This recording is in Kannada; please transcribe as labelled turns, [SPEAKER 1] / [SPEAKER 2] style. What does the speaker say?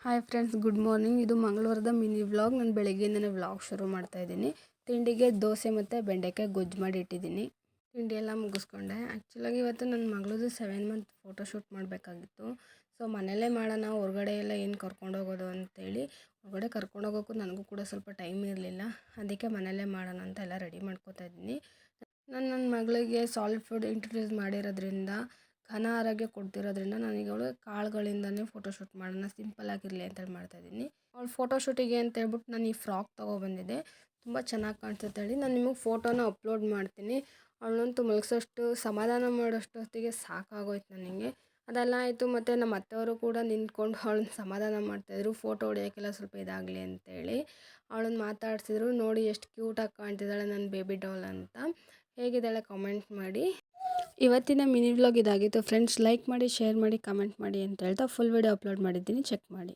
[SPEAKER 1] Hi friends, good morning. ಇದು ಮಂಗಳವಾರದ ಮಿನಿ ವ್ಲಾಗ್. ನಾನು ಬೆಳಗ್ಗೆಯಿಂದನೇ ವ್ಲಾಗ್ ಶುರು ಮಾಡ್ತಾಯಿದ್ದೀನಿ. ತಿಂಡಿಗೆ ದೋಸೆ ಮತ್ತು ಬೆಂಡೆಕಾಯಿ ಗೊಜ್ಜು ಮಾಡಿ ಇಟ್ಟಿದ್ದೀನಿ. ತಿಂಡಿ ಎಲ್ಲ ಮುಗಿಸ್ಕೊಂಡೆ. ಆ್ಯಕ್ಚುಲಾಗಿ ಇವತ್ತು ನನ್ನ ಮಗಳದು 7 ಮಂತ್ ಫೋಟೋಶೂಟ್ ಮಾಡಬೇಕಾಗಿತ್ತು. ಸೊ ಮನೆಯಲ್ಲೇ ಮಾಡೋಣ, ಹೊರಗಡೆ ಎಲ್ಲ ಏನು ಕರ್ಕೊಂಡೋಗೋದು ಅಂತೇಳಿ. ಹೊರಗಡೆ ಕರ್ಕೊಂಡೋಗೋಕ್ಕೂ ನನಗೂ ಕೂಡ ಸ್ವಲ್ಪ ಟೈಮ್ ಇರಲಿಲ್ಲ. ಅದಕ್ಕೆ ಮನೆಯಲ್ಲೇ ಮಾಡೋಣ ಅಂತ ಎಲ್ಲ ರೆಡಿ ಮಾಡ್ಕೋತಾ ಇದ್ದೀನಿ. ನಾನು ನನ್ನ ಮಗಳಿಗೆ ಸಾಲಿಡ್ ಫುಡ್ ಇಂಟ್ರೊಡ್ಯೂಸ್ ಮಾಡಿರೋದ್ರಿಂದ, ಘನ ಆರೋಗ್ಯ ಕೊಡ್ತಿರೋದ್ರಿಂದ ನನಗೆ ಅವಳು ಕಾಳುಗಳಿಂದನೇ ಫೋಟೋಶೂಟ್ ಮಾಡೋಣ, ಸಿಂಪಲ್ ಆಗಿರಲಿ ಅಂತೇಳಿ ಮಾಡ್ತಾಯಿದ್ದೀನಿ. ಅವಳು ಫೋಟೋಶೂಟಿಗೆ ಅಂತೇಳ್ಬಿಟ್ಟು ನಾನು ಈ ಫ್ರಾಕ್ ತೊಗೊಬಂದಿದ್ದೆ. ತುಂಬ ಚೆನ್ನಾಗಿ ಕಾಣಿಸುತ್ತೆ ಹೇಳಿ ನಾನು ನಿಮಗೆ ಫೋಟೋನ ಅಪ್ಲೋಡ್ ಮಾಡ್ತೀನಿ. ಅವಳಂತೂ ಮಲಗಿಸೋಷ್ಟು ಸಮಾಧಾನ ಮಾಡೋಷ್ಟೊತ್ತಿಗೆ ಸಾಕಾಗೋಯ್ತು ನನಗೆ. ಅದೆಲ್ಲ ಆಯಿತು. ಮತ್ತು ನಮ್ಮ ಅತ್ತೆಯವರು ಕೂಡ ನಿಂತ್ಕೊಂಡು ಅವಳನ್ನ ಸಮಾಧಾನ ಮಾಡ್ತಾಯಿದ್ರು, ಫೋಟೋ ಹೊಡಿಯೋಕ್ಕೆಲ್ಲ ಸ್ವಲ್ಪ ಇದಾಗಲಿ ಅಂತೇಳಿ. ಅವಳನ್ನ ಮಾತಾಡಿಸಿದ್ರು. ನೋಡಿ ಎಷ್ಟು ಕ್ಯೂಟಾಗಿ ಕಾಣ್ತಿದ್ದಾಳೆ ನನ್ನ ಬೇಬಿ ಡಾಲ್ ಅಂತ. ಹೇಗಿದ್ದಾಳೆ ಕಾಮೆಂಟ್ ಮಾಡಿ. ಇವತ್ತಿನ ಮಿನಿ ವ್ಲಾಗ್ ಇದಾಗಿತ್ತು ಫ್ರೆಂಡ್ಸ್. ಲೈಕ್ ಮಾಡಿ, ಶೇರ್ ಮಾಡಿ, ಕಮೆಂಟ್ ಮಾಡಿ ಅಂತ ಹೇಳ್ತಾ ಫುಲ್ ವಿಡಿಯೋ ಅಪ್ಲೋಡ್ ಮಾಡಿದ್ದೀನಿ, ಚೆಕ್ ಮಾಡಿ.